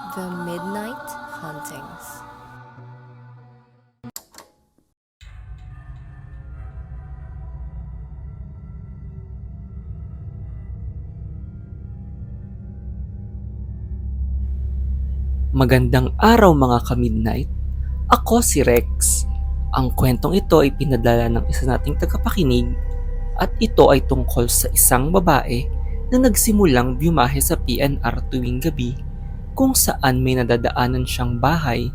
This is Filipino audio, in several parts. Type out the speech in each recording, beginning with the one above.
The Midnight Hauntings. Magandang araw mga ka-midnight. Ako si Rex. Ang kwentong ito ay pinadala ng isa nating tagapakinig at ito ay tungkol sa isang babae na nagsimulang bumahe sa PNR tuwing gabi kung saan may nadadaanan siyang bahay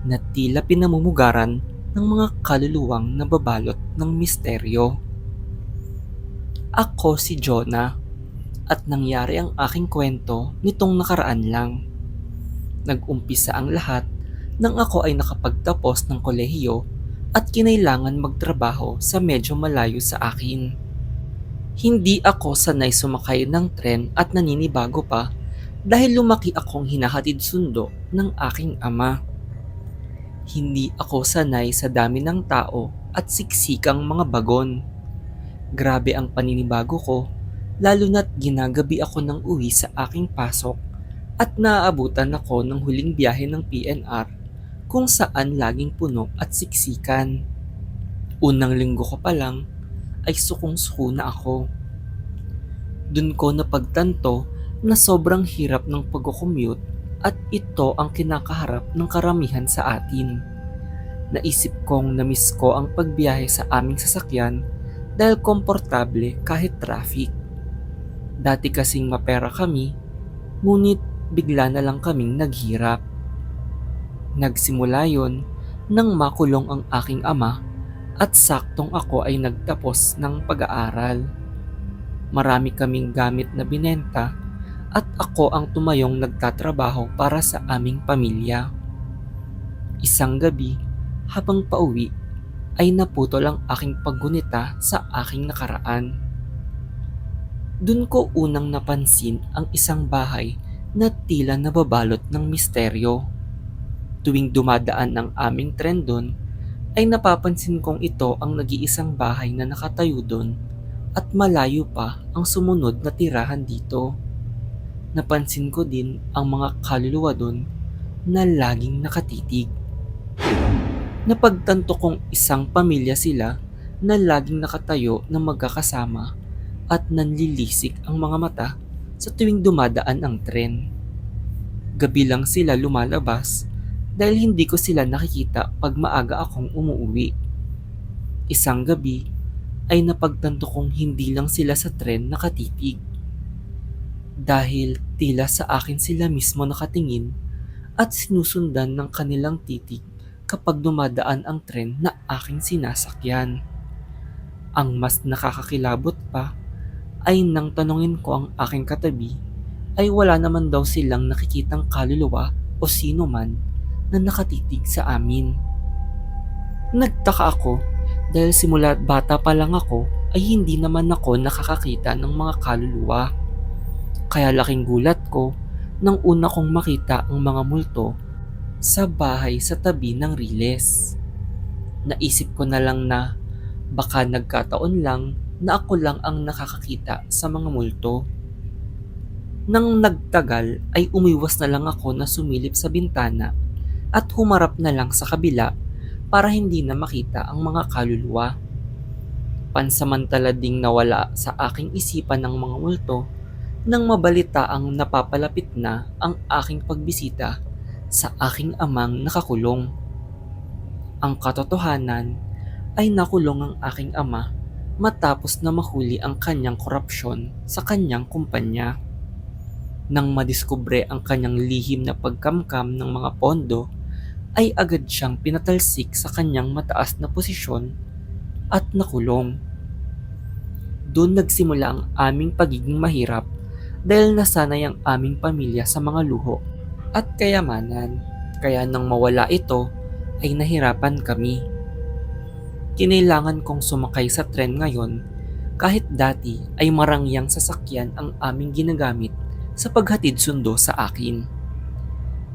na tila pinamumugaran ng mga kaluluwang nababalot ng misteryo. Ako si Jonah at nangyari ang aking kwento nitong nakaraan lang. Nag-umpisa ang lahat nang ako ay nakapagtapos ng kolehiyo at kinailangan magtrabaho sa medyo malayo sa akin. Hindi ako sanay sumakay ng tren at naninibago pa dahil lumaki akong hinahatid sundo ng aking ama. Hindi ako sanay sa dami ng tao at siksikang mga bagon. Grabe ang paninibago ko lalo na't ginagabi ako ng uwi sa aking pasok at naaabutan ako ng huling biyahe ng PNR kung saan laging puno at siksikan. Unang linggo ko pa lang ay sukong-suko na ako. Dun ko napagtanto na sobrang hirap ng pag-commute at ito ang kinakaharap ng karamihan sa atin. Naisip kong na-miss ko ang pagbiyahe sa aming sasakyan dahil komportable kahit traffic. Dati kasing mapera kami, ngunit bigla na lang kaming naghirap. Nagsimula yon nang makulong ang aking ama at saktong ako ay nagtapos ng pag-aaral. Marami kaming gamit na binenta at ako ang tumayong nagtatrabaho para sa aming pamilya. Isang gabi, habang pauwi, ay naputol ang aking paggunita sa aking nakaraan. Dun ko unang napansin ang isang bahay na tila nababalot ng misteryo. Tuwing dumadaan ang aming tren doon, ay napapansin kong ito ang nag-iisang bahay na nakatayo doon at malayo pa ang sumunod na tirahan dito. Napansin ko din ang mga kaluluwa doon na laging nakatitig. Napagtanto kong isang pamilya sila na laging nakatayo na magkakasama at nanlilisik ang mga mata sa tuwing dumadaan ang tren. Gabi lang sila lumalabas dahil hindi ko sila nakikita pag maaga akong umuwi. Isang gabi ay napagtanto kong hindi lang sila sa tren nakatitig. Dahil tila sa akin sila mismo nakatingin at sinusundan ng kanilang titig kapag dumadaan ang tren na aking sinasakyan. Ang mas nakakakilabot pa ay nang tanungin ko ang aking katabi ay wala naman daw silang nakikitang kaluluwa o sino man na nakatitig sa amin. Nagtaka ako dahil simula bata pa lang ako ay hindi naman ako nakakakita ng mga kaluluwa. Kaya laking gulat ko nang una kong makita ang mga multo sa bahay sa tabi ng riles. Naisip ko na lang na baka nagkataon lang na ako lang ang nakakakita sa mga multo. Nang nagtagal ay umiwas na lang ako na sumilip sa bintana at humarap na lang sa kabila para hindi na makita ang mga kaluluwa. Pansamantala ding nawala sa aking isipan ng mga multo nang mabalita ang napapalapit na ang aking pagbisita sa aking amang nakakulong. Ang katotohanan ay nakulong ang aking ama matapos na mahuli ang kanyang korupsyon sa kanyang kumpanya. Nang madiskubre ang kanyang lihim na pagkamkam ng mga pondo, ay agad siyang pinatalsik sa kanyang mataas na posisyon at nakulong. Doon nagsimula ang aming pagiging mahirap dahil nasanay ang aming pamilya sa mga luho at kayamanan. Kaya nang mawala ito ay nahirapan kami. Kinailangan kong sumakay sa tren ngayon kahit dati ay marangyang sasakyan ang aming ginagamit sa paghatid sundo sa akin.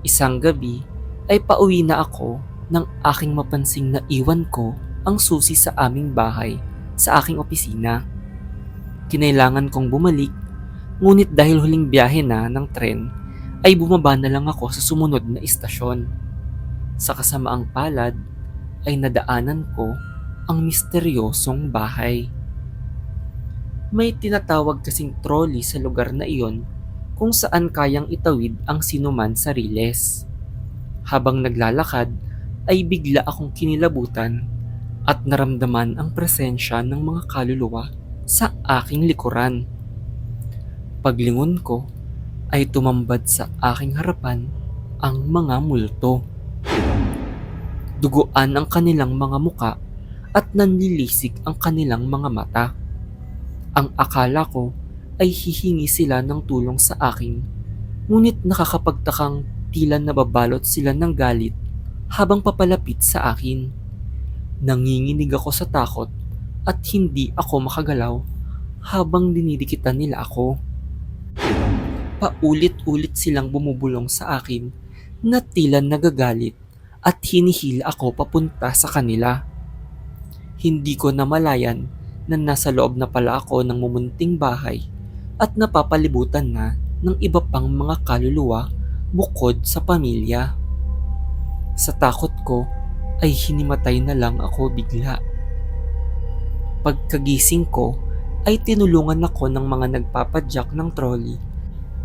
Isang gabi ay pauwi na ako nang aking mapansing na iwan ko ang susi sa aming bahay sa aking opisina. Kinailangan kong bumalik, ngunit dahil huling biyahe na ng tren ay bumaba na lang ako sa sumunod na istasyon. Sa kasamaang palad ay nadaanan ko ang misteryosong bahay. May tinatawag kasing trolley sa lugar na iyon kung saan kayang itawid ang sinuman sa riles. Habang naglalakad ay bigla akong kinilabutan at naramdaman ang presensya ng mga kaluluwa sa aking likuran. Paglingon ko ay tumambad sa aking harapan ang mga multo. Duguan ang kanilang mga muka at nanlilisik ang kanilang mga mata. Ang akala ko ay hihingi sila ng tulong sa akin, ngunit nakakapagtakang tila nababalot sila ng galit habang papalapit sa akin. Nanginginig ako sa takot at hindi ako makagalaw habang dinidikitan nila ako. Paulit-ulit silang bumubulong sa akin na tila nagagalit at hinihila ako papunta sa kanila. Hindi ko namalayan na nasa loob na pala ako ng mumunting bahay at napapalibutan na ng iba pang mga kaluluwa bukod sa pamilya. Sa takot ko ay hinimatay na lang ako bigla. Pagkagising ko ay tinulungan ako ng mga nagpapadyak ng trolley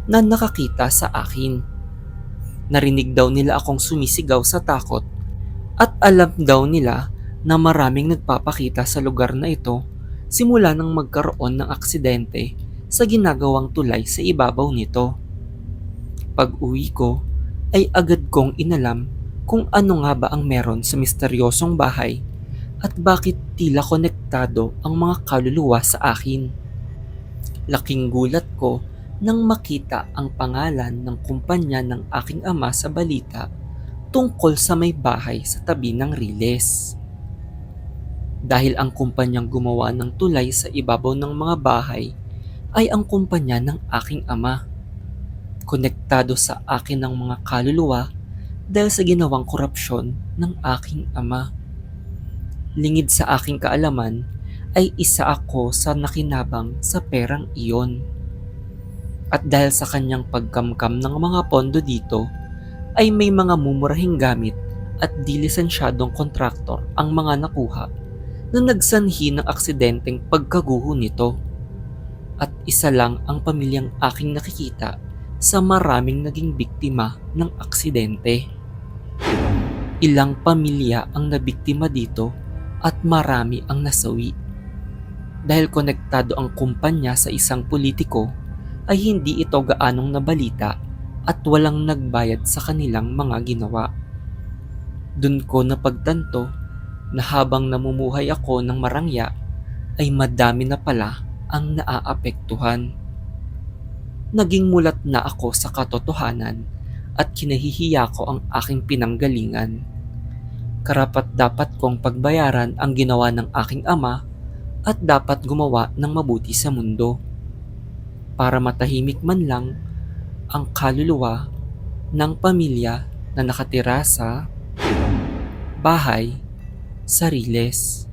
na nakakita sa akin. Narinig daw nila akong sumisigaw sa takot at alam daw nila na maraming nagpapakita sa lugar na ito simula nang magkaroon ng aksidente sa ginagawang tulay sa ibabaw nito. Pag-uwi ko ay agad kong inalam kung ano nga ba ang meron sa misteryosong bahay at bakit tila konektado ang mga kaluluwa sa akin. Laking gulat ko nang makita ang pangalan ng kumpanya ng aking ama sa balita tungkol sa may bahay sa tabi ng riles. Dahil ang kumpanyang gumawa ng tulay sa ibabaw ng mga bahay ay ang kumpanya ng aking ama. Konektado sa akin ang mga kaluluwa dahil sa ginawang korupsyon ng aking ama. Lingid sa aking kaalaman ay isa ako sa nakinabang sa perang iyon. At dahil sa kanyang pagkamkam ng mga pondo dito, ay may mga mumurahing gamit at di lisensyadong kontraktor ang mga nakuha na nagsanhi ng aksidenteng pagkaguho nito. At isa lang ang pamilyang aking nakikita sa maraming naging biktima ng aksidente. Ilang pamilya ang nabiktima dito at marami ang nasawi. Dahil konektado ang kumpanya sa isang politiko, ay hindi ito gaanong nabalita at walang nagbayad sa kanilang mga ginawa. Dun ko napagtanto na habang namumuhay ako ng marangya ay madami na pala ang naaapektuhan. Naging mulat na ako sa katotohanan at kinahihiya ko ang aking pinanggalingan. Karapat-dapat kong pagbayaran ang ginawa ng aking ama at dapat gumawa ng mabuti sa mundo para matahimik man lang ang kaluluwa ng pamilya na nakatira sa bahay sa riles.